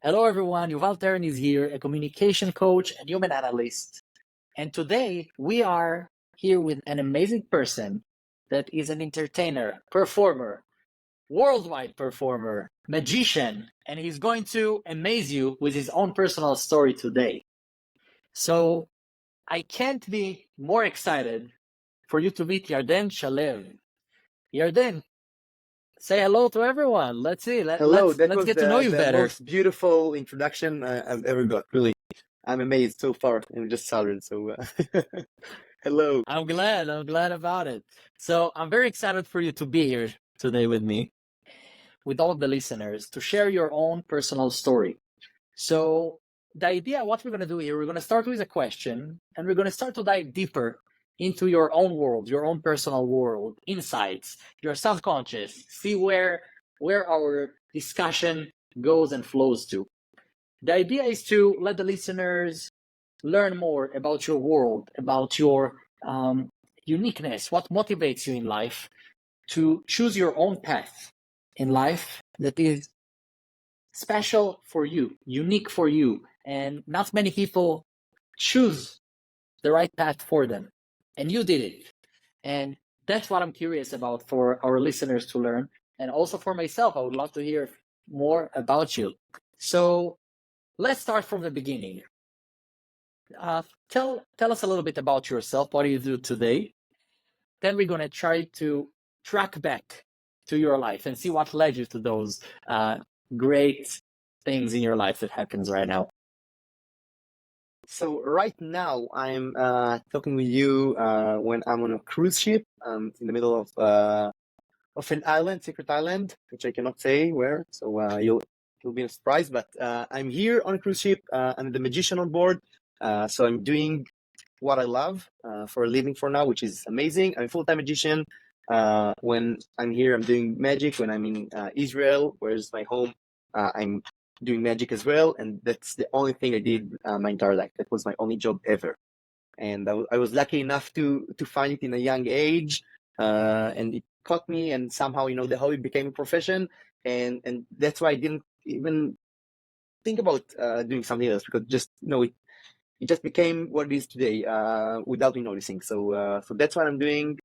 Hello, everyone. Yuval Teren is here, a communication coach and human analyst. And today we are here with an amazing person that is an entertainer, performer, worldwide performer, magician, and he's going to amaze you with his own personal story today. So I can't be more excited for you to meet Yarden Shalev. Yarden, say hello to everyone. Let's see. Hello, that Let's was get to know you the better. most beautiful introduction I've ever got. Really, I'm amazed so far. I'm just started. So, hello. I'm glad about it. So I'm very excited for you to be here today with me, with all of the listeners, to share your own personal story. So the idea, what we're going to do here, we're going to start with a question, and we're going to start to dive deeper into your own world, your own personal world, insights, your subconscious, see where our discussion goes and flows to. The idea is to let the listeners learn more about your world, about your uniqueness, what motivates you in life, to choose your own path in life that is special for you, unique for you, and not many people choose the right path for them. And you did it. And that's what I'm curious about for our listeners to learn. And also for myself, I would love to hear more about you. So let's start from the beginning. Tell us a little bit about yourself. What do you do today? Then we're gonna try to track back to your life and see what led you to those great things in your life that happens right now. So right now I'm talking with you when I'm on a cruise ship in the middle of an island, secret island, which I cannot say where. So you'll be surprised. But I'm here on a cruise ship. I'm the magician on board. So I'm doing what I love for a living for now, which is amazing. I'm a full-time magician. When I'm here, I'm doing magic. When I'm in Israel, where's my home, I'm doing magic as well. And that's the only thing I did my entire life. That was my only job ever. And I was lucky enough to find it in a young age. And it caught me, and somehow, the hobby became a profession. And that's why I didn't even think about doing something else, because just, it just became what it is today without me noticing. So that's what I'm doing.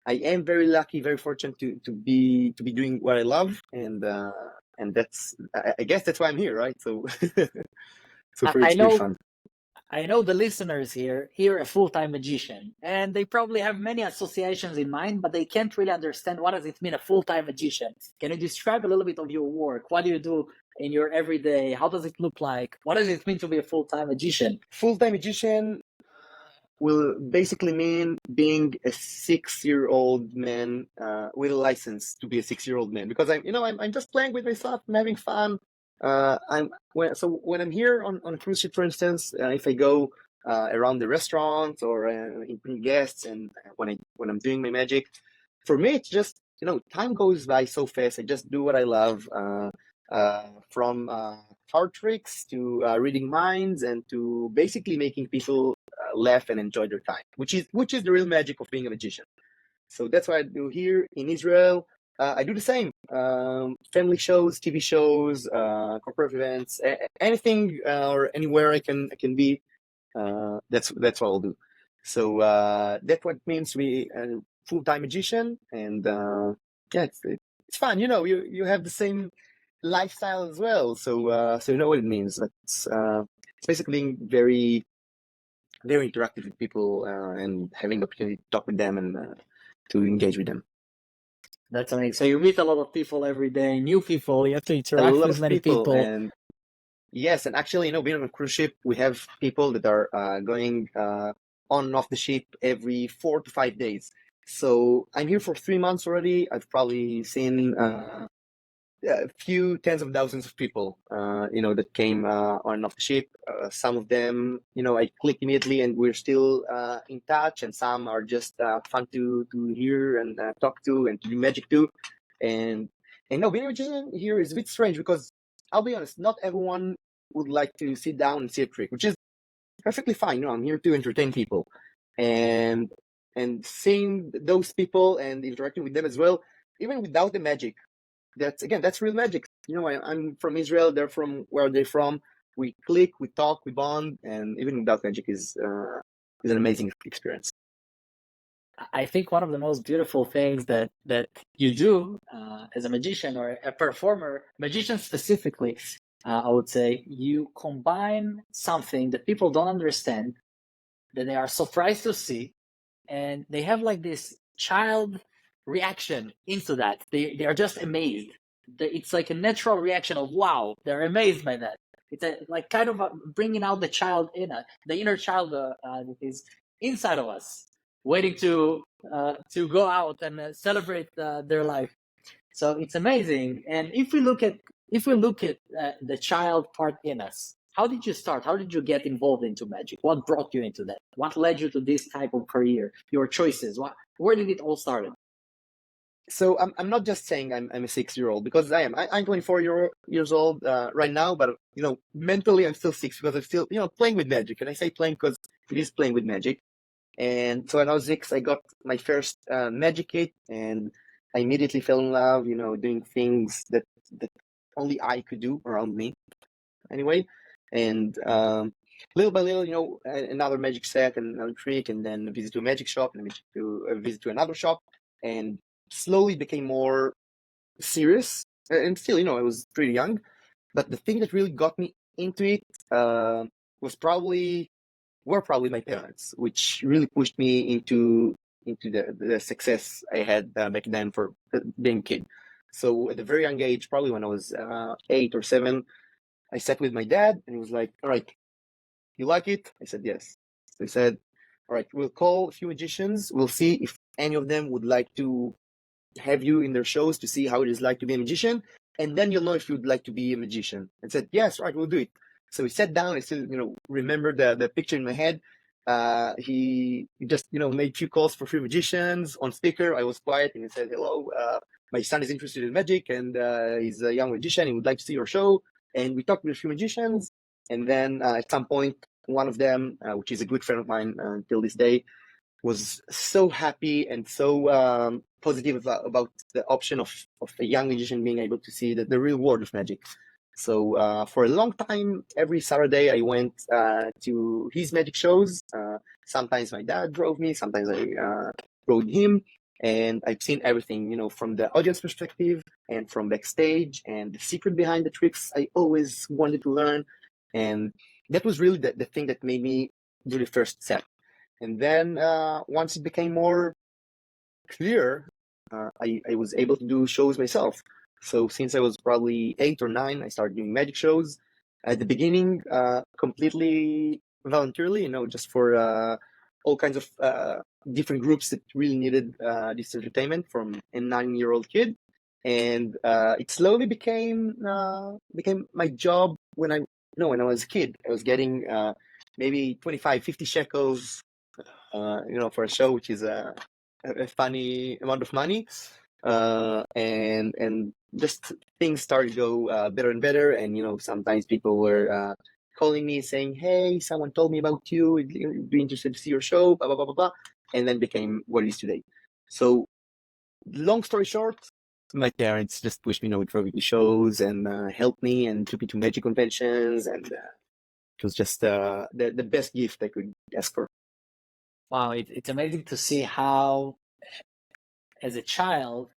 I am very lucky, very fortunate to be doing what I love, and that's, I guess that's why I'm here, right? So so for I it's pretty know fun. I know the listeners here hear a full-time magician, and they probably have many associations in mind, but they can't really understand what does it mean a full-time magician. Can you describe a little bit of your work? What do you do in your everyday? How does it look like? What does it mean to be a full-time magician? Full-time magician will basically mean being a 6-year-old man with a license to be a 6-year-old man, because I'm just playing with myself. I'm having fun. When I'm here on a cruise ship, for instance, if I go around the restaurants or bring guests, and when I'm doing my magic, for me it's just, time goes by so fast. I just do what I love, from card tricks to reading minds, and to basically making people laugh and enjoy their time, which is the real magic of being a magician. So that's what I do here in Israel. I do the same. Family shows, TV shows, corporate events, anything or anywhere I can be. That's what I'll do. So that's what it means to be a full-time magician, and yeah, it's fun. You have the same lifestyle as well, so you know what it means. It's basically very very interactive with people, and having the opportunity to talk with them, and to engage with them. That's amazing. So you meet a lot of people every day, new people. You have to A interact lot with of many people, people. and yes, and actually, being on a cruise ship, we have people that are going on and off the ship every 4 to 5 days. So I'm here for 3 months already. I've probably seen a few tens of thousands of people, that came on and off the ship. Some of them, I click immediately, and we're still in touch, and some are just fun to hear and talk to, and to do magic to. And being a magician here is a bit strange, because I'll be honest, not everyone would like to sit down and see a trick, which is perfectly fine. I'm here to entertain people, and seeing those people and interacting with them as well, even without the magic, that's real magic. I'm from Israel. They're from where they're from. We click, we talk, we bond, and even without magic is an amazing experience. I think one of the most beautiful things that you do as a magician or a performer, magician specifically, I would say, you combine something that people don't understand, that they are surprised to see, and they have like this child reaction into that. They are just amazed. It's like a natural reaction of wow, they're amazed by that. It's like kind of bringing out the child the inner child that is inside of us, waiting to go out and celebrate their life. So it's amazing. And if we look at the child part in us, how did you start? How did you get involved into magic? What brought you into that? What led you to this type of career? Your choices? Where did it all start? So I'm not just saying I'm a 6-year-old, because I'm 24 years old right now, but mentally I'm still 6, because I'm still playing with magic. And I say playing because it is playing with magic. And so when I was 6, I got my first magic kit, and I immediately fell in love, doing things that only I could do around me. Anyway, and little by little, another magic set and another trick, and then a visit to a magic shop, and a visit to another shop, and slowly became more serious. And still, I was pretty young, but the thing that really got me into it were probably my parents, which really pushed me into the success I had back then for being a kid. So at a very young age, probably when I was 8 or 7, I sat with my dad, and he was like, "All right, you like it?" I said, "Yes." So he said, "All right, we'll call a few magicians. We'll see if any of them would like to have you in their shows to see how it is like to be a magician, and then you'll know if you'd like to be a magician." And said, "Yes, right, we'll do it." So we sat down. I still, remember the picture in my head. He just, made a few calls for free magicians on speaker. I was quiet, and he said, "Hello, my son is interested in magic, and he's a young magician. He would like to see your show." And we talked with a few magicians, and then at some point, one of them, which is a good friend of mine until this day, was so happy and so positive about the option of a young magician being able to see the real world of magic. So for a long time, every Saturday I went to his magic shows. Sometimes my dad drove me, sometimes I rode him, and I've seen everything, from the audience perspective and from backstage, and the secret behind the tricks I always wanted to learn. And that was really the thing that made me do the first step. And then once it became more clear, I was able to do shows myself. So since I was probably 8 or 9, I started doing magic shows. At the beginning, completely voluntarily, just for all kinds of different groups that really needed this entertainment from a 9-year-old kid. And it slowly became my job when I was a kid. I was getting maybe 25, 50 shekels for a show, which is a funny amount of money. And just things started to go better and better. And, sometimes people were calling me saying, "Hey, someone told me about you. I'd be interested to see your show, blah, blah, blah, blah, blah." And then became what it is today. So long story short, my parents just pushed me, with shows and helped me and took me to magic conventions. And it was just the best gift I could ask for. Wow, it's amazing to see how, as a child,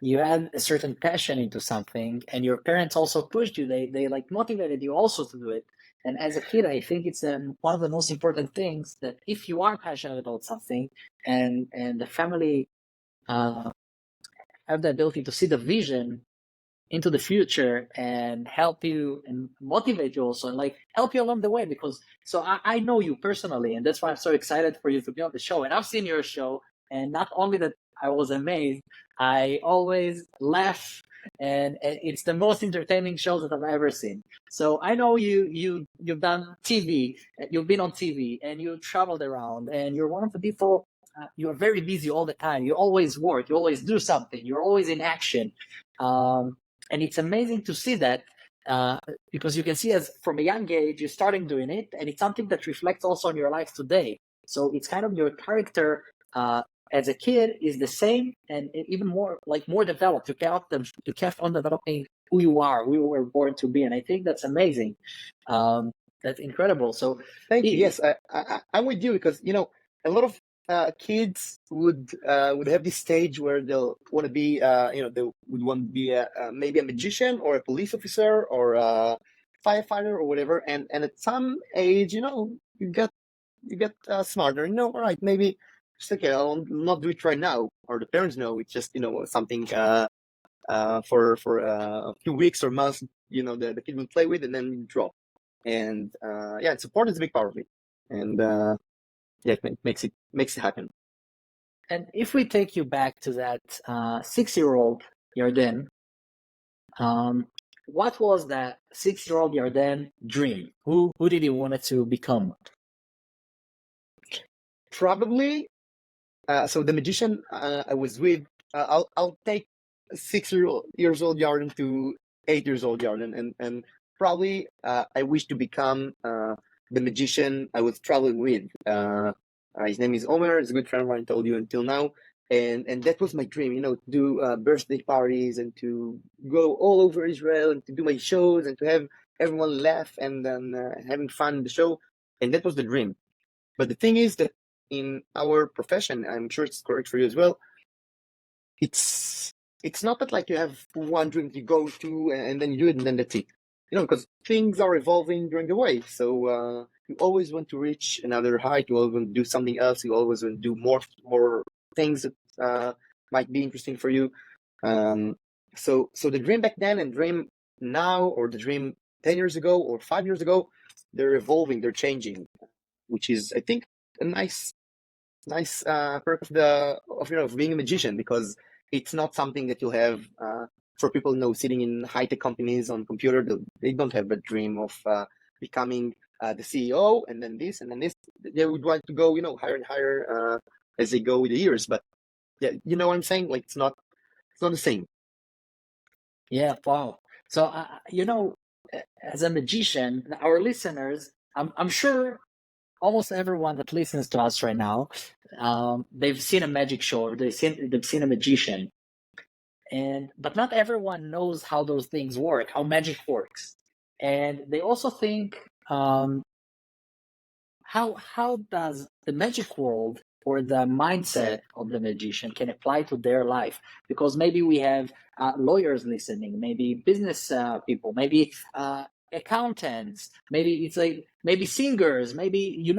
you had a certain passion into something, and your parents also pushed you. They like motivated you also to do it. And as a kid, I think it's one of the most important things that if you are passionate about something, and the family uh, have the ability to see the vision into the future and help you and motivate you also, and like help you along the way. Because so I know you personally, and that's why I'm so excited for you to be on the show. And I've seen your show, and not only that I was amazed, I always laugh, and it's the most entertaining shows that I've ever seen. So I know you've done TV, you've been on TV, and you traveled around, and you're one of the people. You're very busy all the time. You always work. You always do something. You're always in action. And it's amazing to see that because you can see as from a young age you're starting doing it, and it's something that reflects also on your life today. So it's kind of your character as a kid is the same and even more more developed. You kept on developing who you are, who you were born to be, and I think that's amazing. That's incredible. So, Thank you. Yes, I'm with you because a lot of kids would have this stage where they'll want to be they would want to be maybe a magician or a police officer or a firefighter or whatever, and at some age you get smarter. All right, maybe just okay, I'll not do it right now, or the parents know it's just something for a few weeks or months. The kid will play with and then drop. And yeah, support is a big part of it, and yeah, it makes it happen. And if we take you back to that 6-year-old Yarden, what was that 6-year-old Yarden dream? Who did he want to become? Probably, so the magician I was with, I'll take 6 years old Yarden to 8 years old Yarden, and probably I wish to become the magician I was traveling with. His name is Omer. He's a good friend of mine. Told you until now, and that was my dream. To do birthday parties and to go all over Israel and to do my shows and to have everyone laugh and then having fun in the show, and that was the dream. But the thing is that in our profession, I'm sure it's correct for you as well. It's not that like you have one dream you go to and then you do it and then that's it. Because things are evolving during the way. So you always want to reach another height. You always want to do something else. You always want to do more things that might be interesting for you. So the dream back then and dream now, or the dream 10 years ago or 5 years ago, they're evolving, they're changing, which is, I think, a nice perk of being a magician, because it's not something that you have for people sitting in high-tech companies on computer. They don't have a dream of becoming the CEO and then this and then this. They would want to go higher and higher as they go with the years. But yeah, you know what I'm saying? Like it's not the same. Yeah, wow. So as a magician, our listeners, I'm sure almost everyone that listens to us right now, they've seen a magic show, or they've seen a magician, but not everyone knows how those things work, how magic works, and they also think, how does the magic world or the mindset of the magician can apply to their life? Because maybe we have lawyers listening, maybe business people, maybe accountants, maybe singers, maybe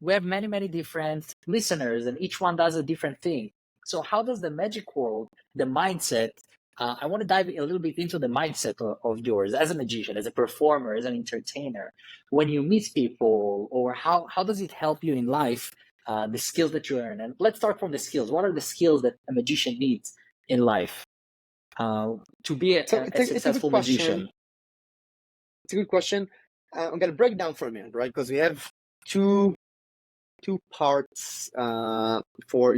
we have many different listeners, and each one does a different thing. So how does the magic world, the mindset, I want to dive a little bit into the mindset of yours as a magician, as a performer, as an entertainer. When you meet people, or how does it help you in life, the skills that you earn? And let's start from the skills. What are the skills that a magician needs in life to be a successful magician? It's a good question. I'm going to break down for a minute, right? Because we have two parts for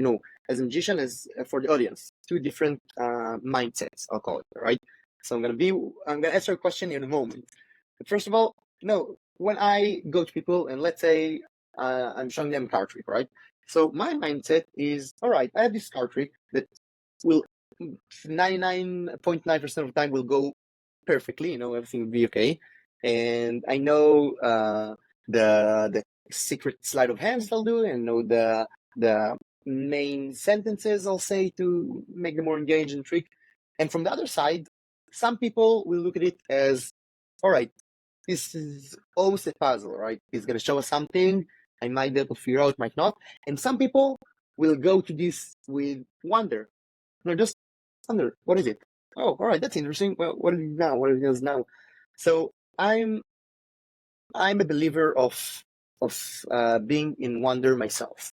as a magician, as for the audience, two different mindsets, I'll call it, right? So I'm gonna answer a question in a moment. But first of all, when I go to people and let's say I'm showing them a card trick, right? So my mindset is, all right, I have this card trick that will 99.9% of the time will go perfectly, everything will be okay. And I know the secret sleight of hands I'll do, and know the main sentences I'll say to make them more engaged in trick. And from the other side, some people will look at it as, all right, this is almost a puzzle, right? He's going to show us something. I might be able to figure out, might not. And some people will go to this with wonder. Just wonder, what is it? Oh, all right, that's interesting. Well, what is it now? What it is now? So I'm a believer of being in wonder myself.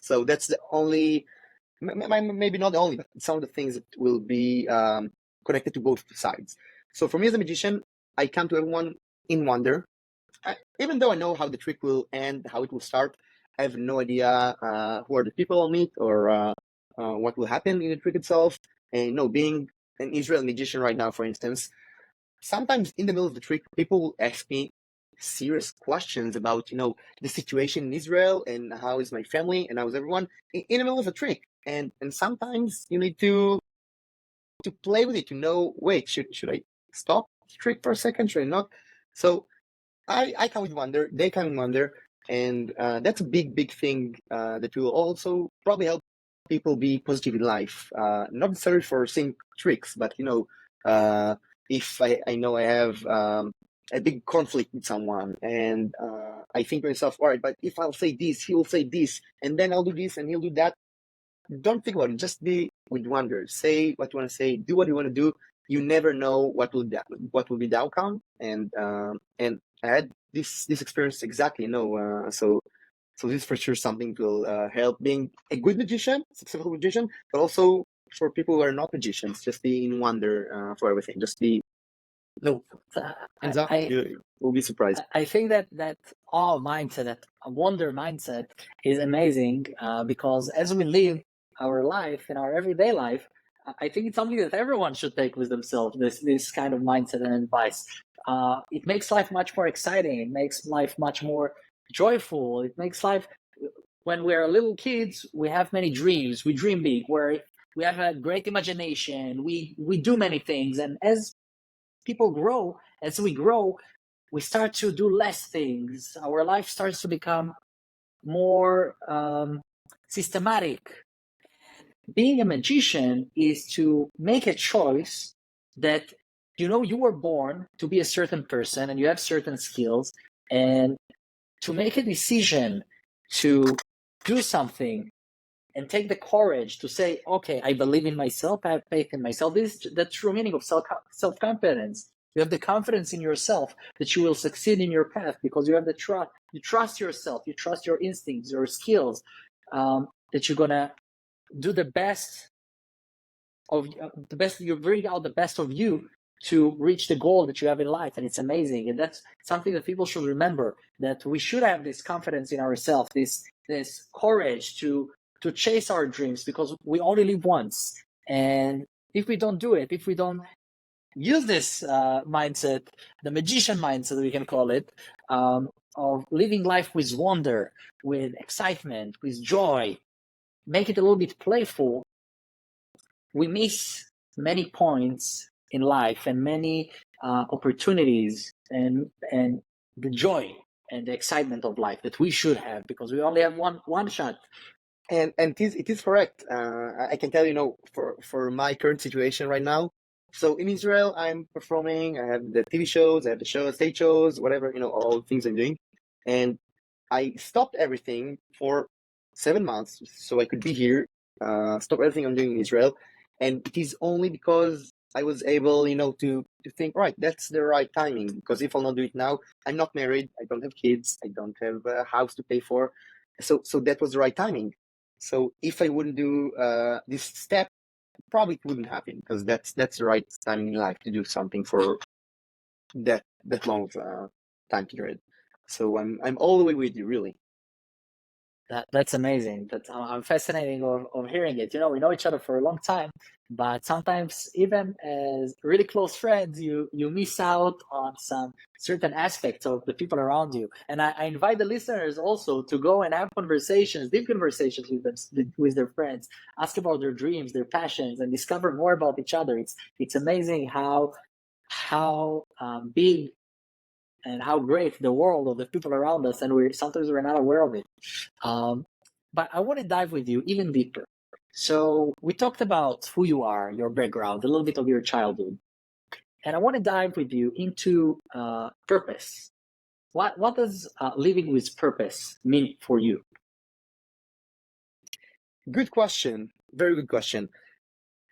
So that's the only, maybe not the only, but some of the things that will be connected to both sides. So for me as a magician, I come to everyone in wonder. Even though I know how the trick will end, how it will start, I have no idea who are the people I'll meet or what will happen in the trick itself. And being an Israeli magician right now, for instance, sometimes in the middle of the trick, people will ask me, serious questions about the situation in Israel and how is my family and how is everyone in the middle of a trick. And sometimes you need to play with it, to know, wait, should I stop the trick for a second? Should I not? So I come with wonder, they come with wonder, and that's a big thing that will also probably help people be positive in life. Not necessarily for seeing tricks, but if I know I have a big conflict with someone, and I think to myself, all right, but if I'll say this, he will say this, and then I'll do this, and he'll do that. Don't think about it. Just be with wonder. Say what you want to say. Do what you want to do. You never know what will be the outcome. And I had this experience exactly. So this for sure something will help being a good magician, successful magician, but also for people who are not magicians, just be in wonder for everything. Just be no hands up. You will be surprised. I think that awe mindset, that wonder mindset, is amazing because as we live our life in our everyday life, I think it's something that everyone should take with themselves. This kind of mindset and advice. It makes life much more exciting. It makes life much more joyful. It makes life. When we're little kids, we have many dreams. We dream big. We have a great imagination. We do many things, and as we grow, we start to do less things. Our life starts to become more systematic. Being a magician is to make a choice that you were born to be a certain person and you have certain skills, and to make a decision to do something and take the courage to say, okay, I believe in myself, I have faith in myself. This is the true meaning of self-confidence. You have the confidence in yourself that you will succeed in your path because you have the trust. You trust yourself. You trust your instincts, your skills, that you're going to do the best you bring out the best of you to reach the goal that you have in life. And it's amazing. And that's something that people should remember, that we should have this confidence in ourselves, this courage to chase our dreams, because we only live once. And if we don't do it, if we don't use this mindset, the magician mindset, we can call it, of living life with wonder, with excitement, with joy, make it a little bit playful, we miss many points in life and many opportunities and the joy and the excitement of life that we should have, because we only have one shot. And it is correct. I can tell for my current situation right now. So in Israel, I'm performing. I have the TV shows, I have the stage shows, whatever, all things I'm doing. And I stopped everything for 7 months so I could be here, stop everything I'm doing in Israel. And it is only because I was able, to think, right, that's the right timing. Because if I'll not do it now, I'm not married, I don't have kids, I don't have a house to pay for. So that was the right timing. So if I wouldn't do this step, probably it wouldn't happen, because that's the right time in life to do something for that long time period. So I'm all the way with you, really. That's amazing. I'm fascinating of hearing it. We know each other for a long time, but sometimes even as really close friends, you miss out on some certain aspects of the people around you. And I invite the listeners also to go and have deep conversations with them, with their friends, ask about their dreams, their passions, and discover more about each other. It's amazing how big and how great the world of the people around us, and sometimes we're not aware of it. But I want to dive with you even deeper. So we talked about who you are, your background, a little bit of your childhood, and I want to dive with you into purpose. What does living with purpose mean for you? Good question. Very good question.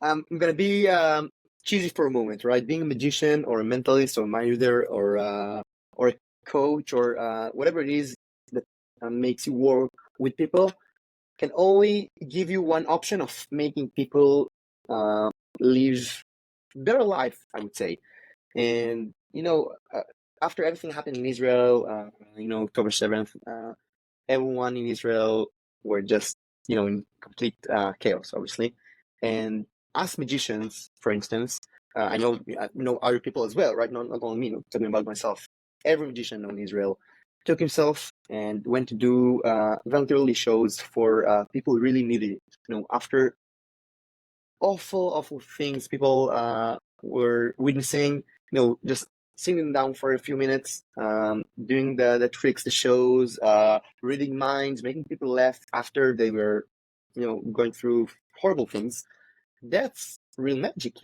I'm gonna be cheesy for a moment, right? Being a magician or a mentalist or a mind reader or a coach or whatever it is that makes you work with people can only give you one option of making people live better life, I would say. And after everything happened in Israel, October 7th, everyone in Israel were just in complete chaos, obviously. And us magicians, for instance, I know other people as well, right? Not only me, talking about myself. every magician in Israel took himself and went to do voluntarily shows for people who really needed it. After awful things people were witnessing, just sitting down for a few minutes, doing the tricks, the shows, reading minds, making people laugh after they were, going through horrible things. That's real magic.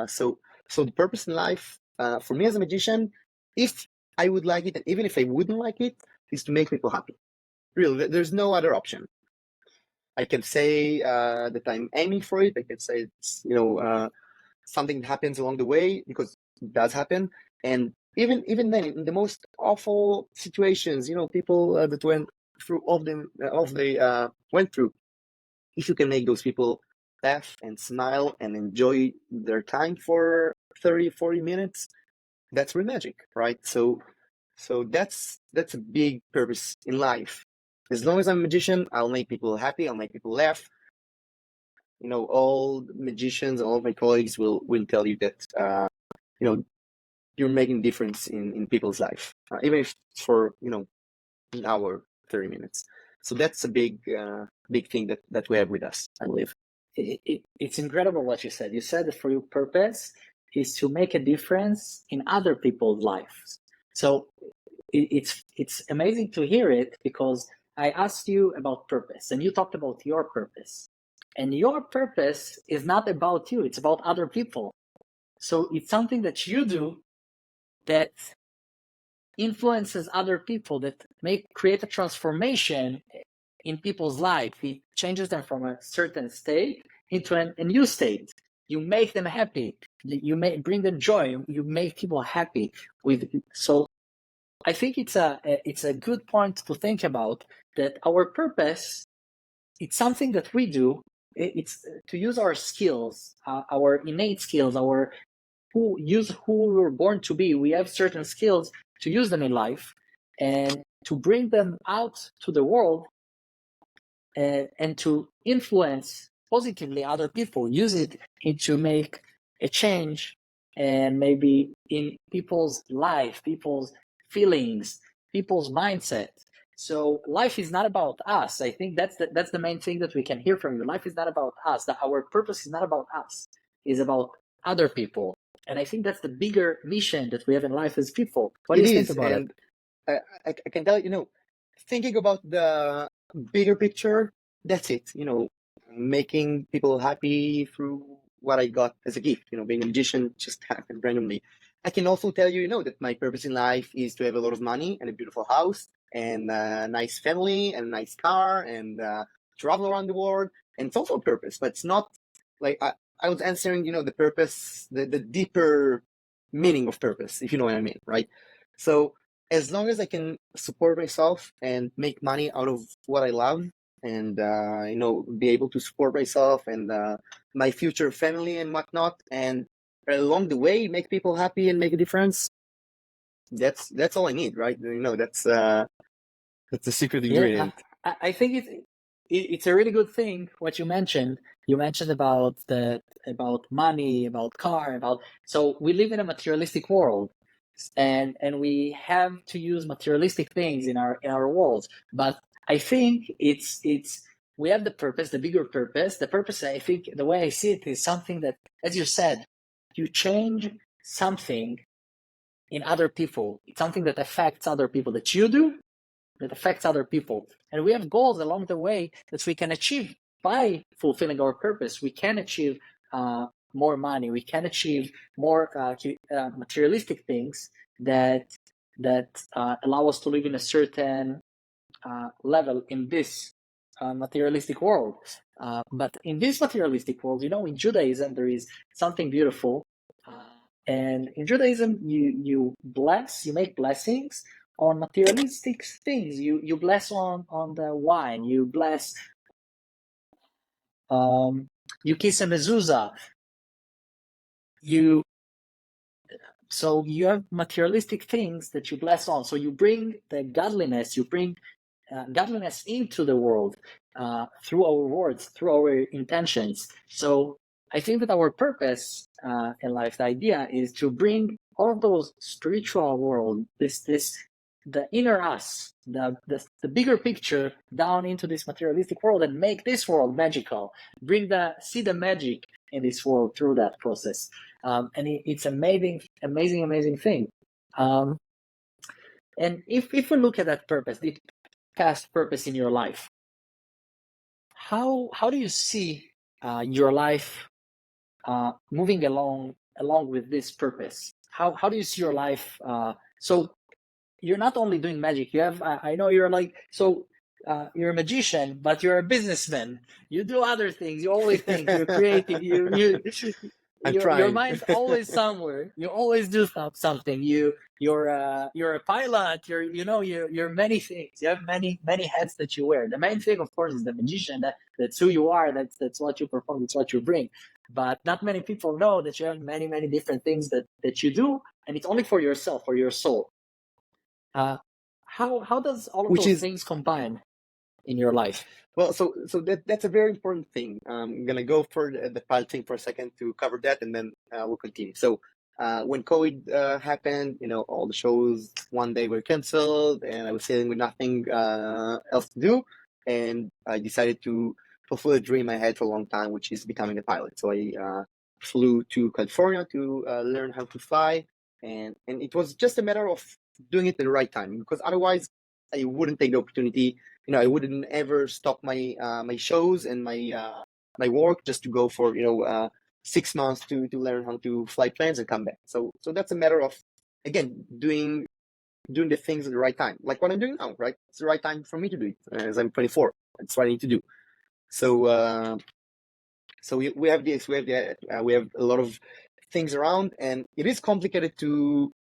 So the purpose in life, for me as a magician, if I would like it, and even if I wouldn't like it, is to make people happy. Real, there's no other option. I can say that I'm aiming for it. I can say it's something that happens along the way, because it does happen. And even then, in the most awful situations, people that went through all they went through, if you can make those people laugh and smile and enjoy their time for 30-40 minutes, that's real magic, right? So that's a big purpose in life. As long as I'm a magician, I'll make people happy, I'll make people laugh. All magicians, all of my colleagues will tell you that you're making a difference in people's life, even if it's for an hour, 30 minutes. So that's a big thing that we have with us, I believe. It's incredible what you said. You said that for your purpose is to make a difference in other people's lives. So it's amazing to hear it, because I asked you about purpose and you talked about your purpose. And your purpose is not about you, it's about other people. So it's something that you do that influences other people, that create a transformation in people's life. It changes them from a certain state into a new state. You make them happy. You bring them joy. You make people happy with. So I think it's a good point to think about, that our purpose, it's something that we do. It's to use our skills, our innate skills, who we were born to be. We have certain skills to use them in life and to bring them out to the world, and to influence positively other people, use it to make a change, and maybe in people's life, people's feelings, people's mindset. So life is not about us. I think that's the main thing that we can hear from you. Life is not about us. That our purpose is not about us. It's about other people. And I think that's the bigger mission that we have in life as people. What do you think about it? I can tell you, thinking about the bigger picture, that's it. Making people happy through what I got as a gift. Being a magician just happened randomly. I can also tell you, that my purpose in life is to have a lot of money and a beautiful house and a nice family and a nice car and travel around the world. And it's also a purpose, but it's not like I was answering, the purpose, the deeper meaning of purpose, if you know what I mean, right? So as long as I can support myself and make money out of what I love, and be able to support myself and my future family and whatnot, and along the way make people happy and make a difference, that's all I need, right? That's the secret ingredient. Yeah, I think it's a really good thing what you mentioned. You mentioned about money, about car, so we live in a materialistic world, and we have to use materialistic things in our world. But I think it's we have the purpose, the bigger purpose. The purpose, I think, the way I see it, is something that, as you said, you change something in other people. It's something that affects other people, that you do, that affects other people. And we have goals along the way that we can achieve by fulfilling our purpose. We can achieve more money. We can achieve more materialistic things that allow us to live in a certain level in this materialistic world. But in this materialistic world, in Judaism, there is something beautiful. And in Judaism, you make blessings on materialistic things. You bless on the wine. You bless. You kiss a mezuzah. So you have materialistic things that you bless on. So you bring the godliness. You bring godliness into the world through our words, through our intentions. So I think that our purpose in life, the idea, is to bring all of those spiritual world, the inner us, the bigger picture down into this materialistic world and make this world magical, see the magic in this world through that process. And it's amazing thing. And if we look at that purpose, the past purpose in your life, how do you see your life moving along with this purpose? How do you see your life? So you're not only doing magic. You have I know you're like you're a magician, but you're a businessman. You do other things. You always think. You're creative. I'm Your trying. mind's always somewhere. You always do something. You're a pilot. You're many things. You have many hats that you wear. The main thing, of course, is the magician. That's who you are. That's what you perform. That's what you bring. But not many people know that you have many different things that you do, and it's only for yourself, for your soul. How does all of those things combine in your life? Well, so that's a very important thing. I'm gonna go for the pilot thing for a second to cover that, and then we'll continue. So when COVID happened, all the shows one day were canceled, and I was sitting with nothing else to do, and I decided to fulfill a dream I had for a long time, which is becoming a pilot. So I flew to California to learn how to fly, and it was just a matter of doing it at the right time, because otherwise I wouldn't take the opportunity. I wouldn't ever stop my my shows and my work just to go for 6 months to learn how to fly planes and come back. So that's a matter of, again, doing the things at the right time, like what I'm doing now. Right, it's the right time for me to do it. As I'm 24, that's what I need to do. So we have this, we have a lot of things around, and it is complicated to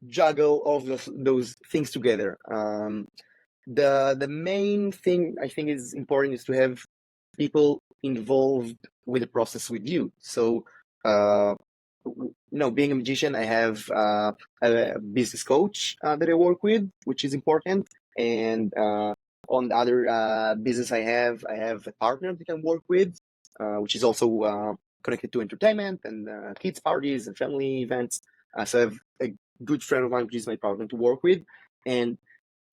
juggle all of those things together. The main thing I think is important is to have people involved with the process with you. So, being a magician, I have a business coach that I work with, which is important. And on the other business I have a partner that I can work with, which is also connected to entertainment and kids parties and family events. So I have a good friend of mine, which is my partner to work with. And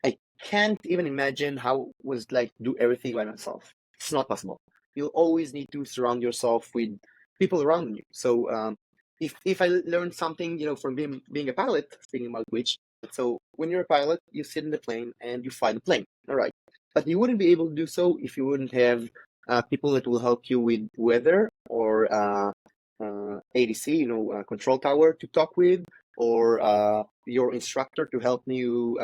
I can't even imagine how it was like to do everything by myself. It's not possible. You'll always need to surround yourself with people around you. So if I learned something, from being a pilot, speaking about which, so when you're a pilot, you sit in the plane and you fly the plane. All right. But you wouldn't be able to do so if you wouldn't have people that will help you with weather or ADC, control tower to talk with, or your instructor to help you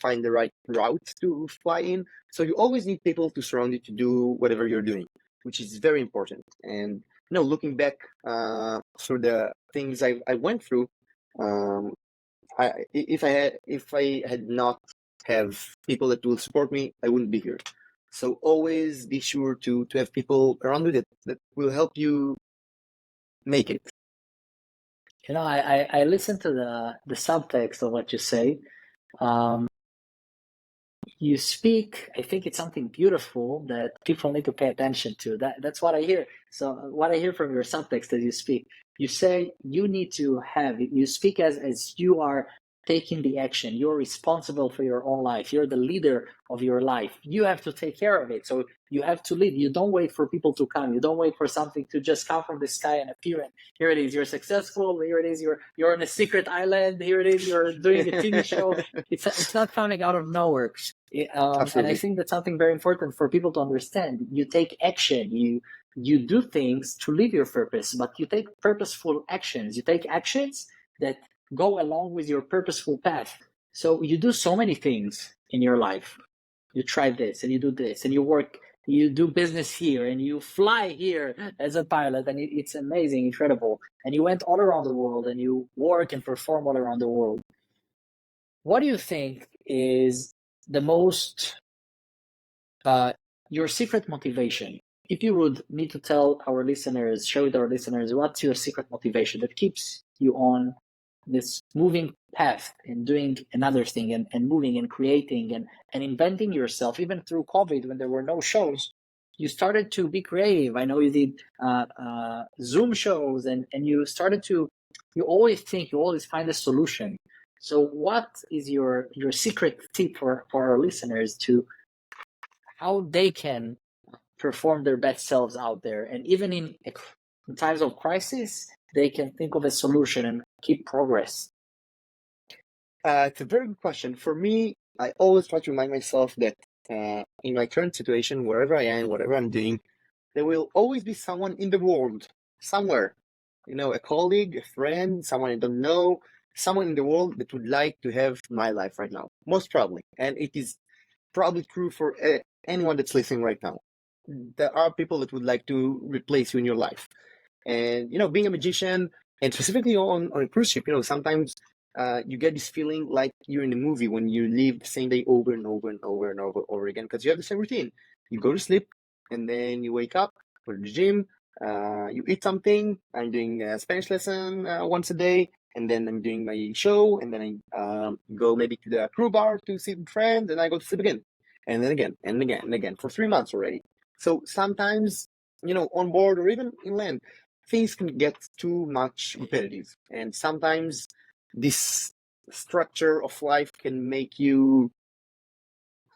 find the right route to fly in. So you always need people to surround you to do whatever you're doing, which is very important. And looking back through the things I went through, if I had not have people that will support me, I wouldn't be here. So always be sure to have people around you that will help you make it. I listen to the subtext of what you say. You speak, I think it's something beautiful that people need to pay attention to. That's what I hear. So what I hear from your subtext as you speak, you say you need to you speak as you are taking the action. You're responsible for your own life. You're the leader of your life. You have to take care of it. So you have to lead. You don't wait for people to come. You don't wait for something to just come from the sky and appear. And here it is. You're successful. Here it is. You're on a secret island. Here it is. You're doing a TV show. It's not coming out of nowhere. And I think that's something very important for people to understand. You take action. You do things to live your purpose, but you take purposeful actions. You take actions that go along with your purposeful path. So you do so many things in your life. You try this and you do this and you work, you do business here and you fly here as a pilot, and it's amazing, incredible. And you went all around the world and you work and perform all around the world. What do you think is the most, your secret motivation? If you would need to tell our listeners, share with our listeners, what's your secret motivation that keeps you on this moving path and doing another thing and moving and creating and inventing yourself, even through COVID when there were no shows, you started to be creative. I know you did Zoom shows and you started to you always think, you always find a solution. So what is your secret tip for our listeners to how they can perform their best selves out there, and even in times of crisis they can think of a solution and keep progress? It's a very good question. For me, I always try to remind myself that in my current situation, wherever I am, whatever I'm doing, there will always be someone in the world, somewhere, a colleague, a friend, someone I don't know, someone in the world that would like to have my life right now, most probably. And it is probably true for anyone that's listening right now. There are people that would like to replace you in your life. And, being a magician, and specifically on a cruise ship, sometimes you get this feeling like you're in a movie when you live the same day over and over and over and over again, because you have the same routine. You go to sleep, and then you wake up, go to the gym, you eat something. I'm doing a Spanish lesson once a day, and then I'm doing my show, and then I go maybe to the crew bar to see friends, and I go to sleep again, and then again, and again, and again, for 3 months already. So sometimes, on board or even inland, things can get too much repetitive, and sometimes this structure of life can make you,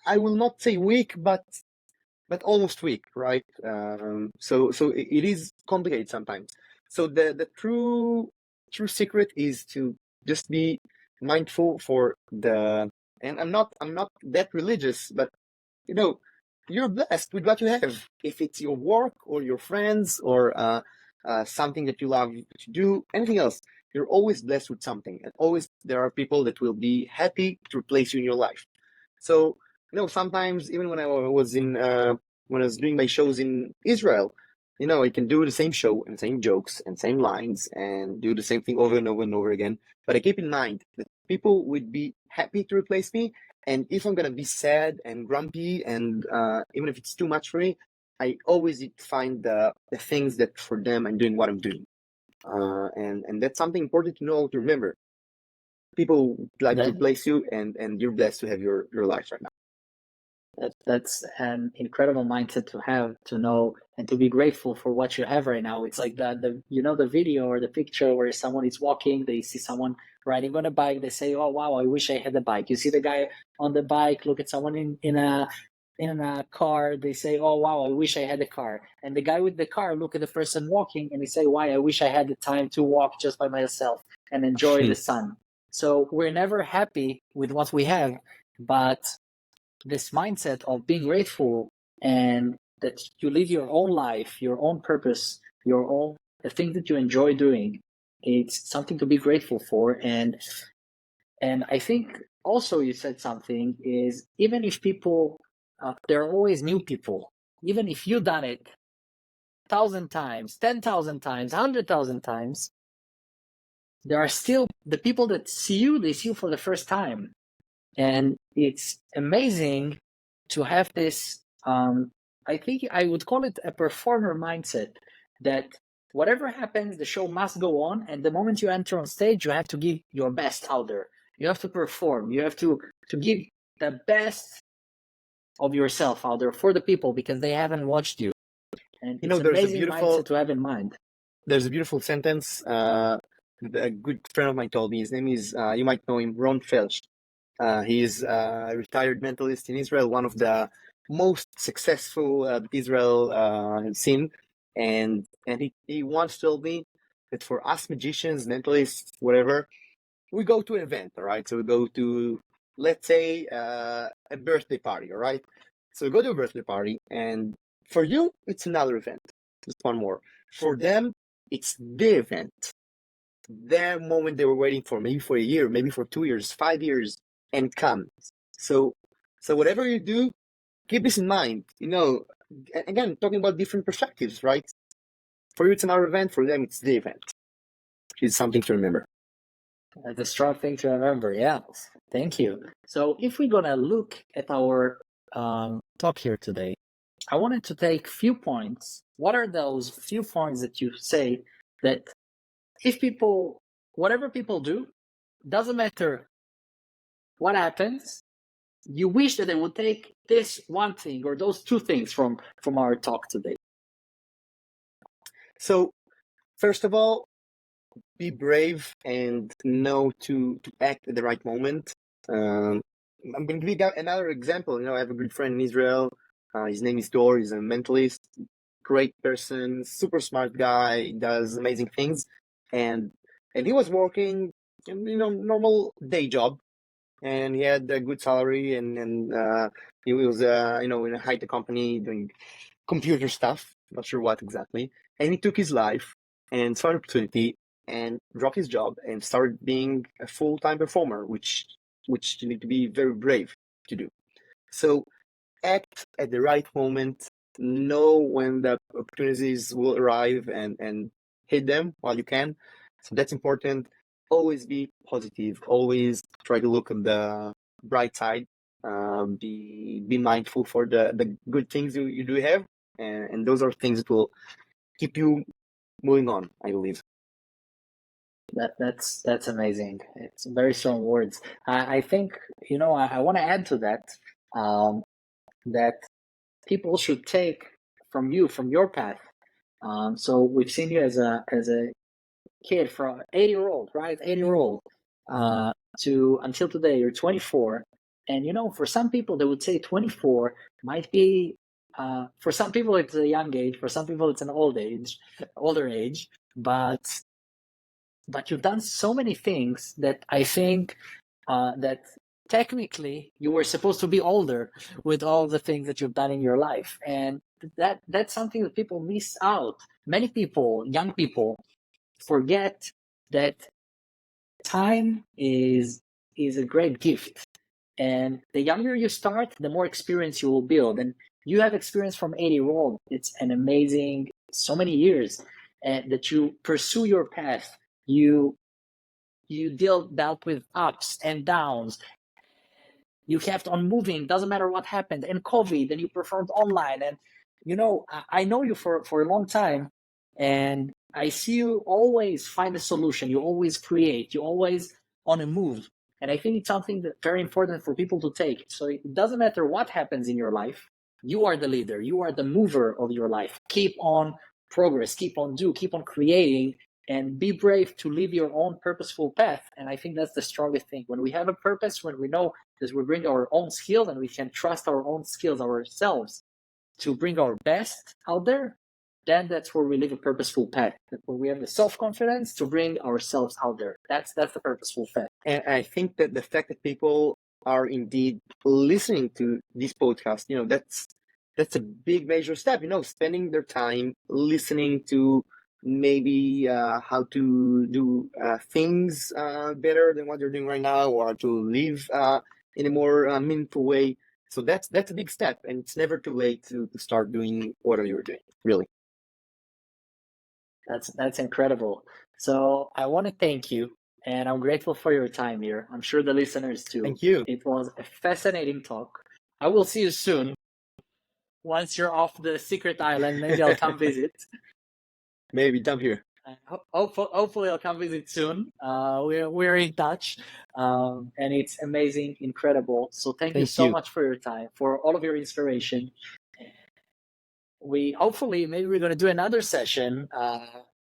I will not say weak, but almost weak, right? So it is complicated sometimes. So the true secret is to just be mindful for and I'm not that religious, but you're blessed with what you have. If it's your work or your friends or something that you love to do, anything else, you're always blessed with something, and always there are people that will be happy to replace you in your life. So sometimes even when I was doing my shows in Israel, I can do the same show and same jokes and same lines and do the same thing over and over and over again. But I keep in mind that people would be happy to replace me. And if I'm going to be sad and grumpy, and even if it's too much for me, I always find the things that for them I'm doing what I'm doing. And that's something important to know, to remember. People like to That replace you, and you're blessed to have your life right now. that's an incredible mindset to have, to know and to be grateful for what you have right now. It's like the video or the picture where someone is walking, they see someone riding on a bike, they say, oh wow, I wish I had a bike. You see the guy on the bike, look at someone in a car, they say, oh wow, I wish I had a car. And the guy with the car look at the person walking and they say, why, I wish I had the time to walk just by myself and enjoy the sun. So we're never happy with what we have, but this mindset of being grateful and that you live your own life, your own purpose, the thing that you enjoy doing, it's something to be grateful for. And I think also you said something is, even if people, there are always new people. Even if you've done it 1,000 times, 10,000 times, 100,000 times, there are still the people that see you, they see you for the first time. And it's amazing to have this, I think I would call it a performer mindset, that whatever happens, the show must go on. And the moment you enter on stage, you have to give your best out there. You have to perform. You have to give the best of yourself out there for the people, because they haven't watched you. And it's an amazing mindset to have in mind. There's a beautiful sentence. A good friend of mine told me. His name is, you might know him, Ron Felch. He's a retired mentalist in Israel, one of the most successful Israel has seen. And he once told me that for us magicians, mentalists, whatever, we go to an event, all right? So we go to, let's say, a birthday party, all right? So we go to a birthday party, and for you, it's another event. Just one more. For them, it's the event. Their moment they were waiting for, maybe for a year, maybe for 2 years, 5 years, and comes. So whatever you do, keep this in mind. Again, talking about different perspectives, right? For you, it's another event. For them, it's the event. It's something to remember. That's a strong thing to remember. Yeah. Thank you. So if we're going to look at our talk here today, I wanted to take few points. What are those few points that you say that if people, whatever people do, doesn't matter what happens, you wish that they would take this one thing or those two things from our talk today? So first of all, be brave and know to act at the right moment. I'm going to give you another example. I have a good friend in Israel. His name is Dor. He's a mentalist, great person, super smart guy, does amazing things, and he was working, normal day job, and he had a good salary, and he was in a high tech company doing computer stuff, not sure what exactly, and he took his life and saw an opportunity and dropped his job and started being a full-time performer, which you need to be very brave to do. So act at the right moment, know when the opportunities will arrive, and hit them while you can. So that's important. Always be positive, always try to look at the bright side, be mindful for the good things you do have, and those are things that will keep you moving on, I believe. That's amazing. It's very strong words. I think, I want to add to that, that people should take from you, from your path. So we've seen you as a kid from 80-year-old, right? 80-year-old, to until today, you're 24. And for some people, they would say 24 might be, for some people it's a young age, for some people it's an older age, but you've done so many things that I think that technically you were supposed to be older with all the things that you've done in your life, and that's something that people miss out. Many people, young people, forget that time is a great gift, and the younger you start, the more experience you will build. And you have experience from 80-year-old. It's an amazing, so many years that you pursue your path. You dealt with ups and downs. You kept on moving, doesn't matter what happened, and COVID, and you performed online. And I know you for a long time, and I see you always find a solution. You always create, you always on a move. And I think it's something that's very important for people to take. So it doesn't matter what happens in your life, you are the leader, you are the mover of your life. Keep on progress, keep on creating, and be brave to live your own purposeful path. And I think that's the strongest thing. When we have a purpose, when we know that we bring our own skills, and we can trust our own skills ourselves to bring our best out there, then that's where we live a purposeful path. Where we have the self-confidence to bring ourselves out there. That's the purposeful path. And I think that the fact that people are indeed listening to this podcast, that's a big major step. Spending their time listening to maybe how to do things better than what they're doing right now, or to live in a more meaningful way. So that's a big step, and it's never too late to start doing what you're doing, really. That's incredible. So I want to thank you, and I'm grateful for your time here. I'm sure the listeners too. Thank you. It was a fascinating talk. I will see you soon. Once you're off the secret island, maybe I'll come visit. Maybe come here. Hopefully I'll come visit soon. We're in touch, and it's amazing, incredible. So thank you so much for your time, for all of your inspiration. Maybe we're going to do another session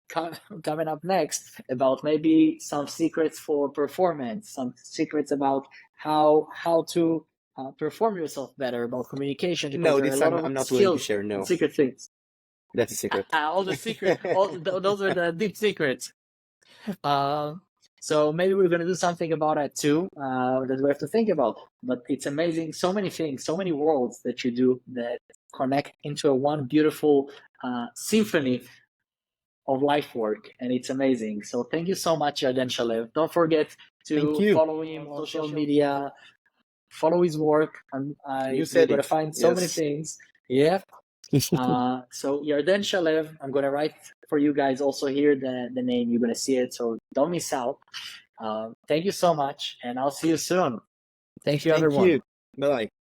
coming up next about maybe some secrets for performance, some secrets about how to perform yourself better, about communication. No, this time I'm not willing to share. No secret things. That's a secret. All the secrets. Those are the deep secrets. So maybe we're going to do something about that too, that we have to think about. But it's amazing. So many things, so many worlds that you do that connect into one beautiful symphony of life work. And it's amazing. So thank you so much, Yarden Shalev. Don't forget to follow him on social media, follow his work. You're going to find so many things. Yeah. So Yarden Shalev, I'm going to write for you guys also here the name. You're going to see it, so don't miss out. Thank you so much, and I'll see you soon. Thank you, everyone. Bye.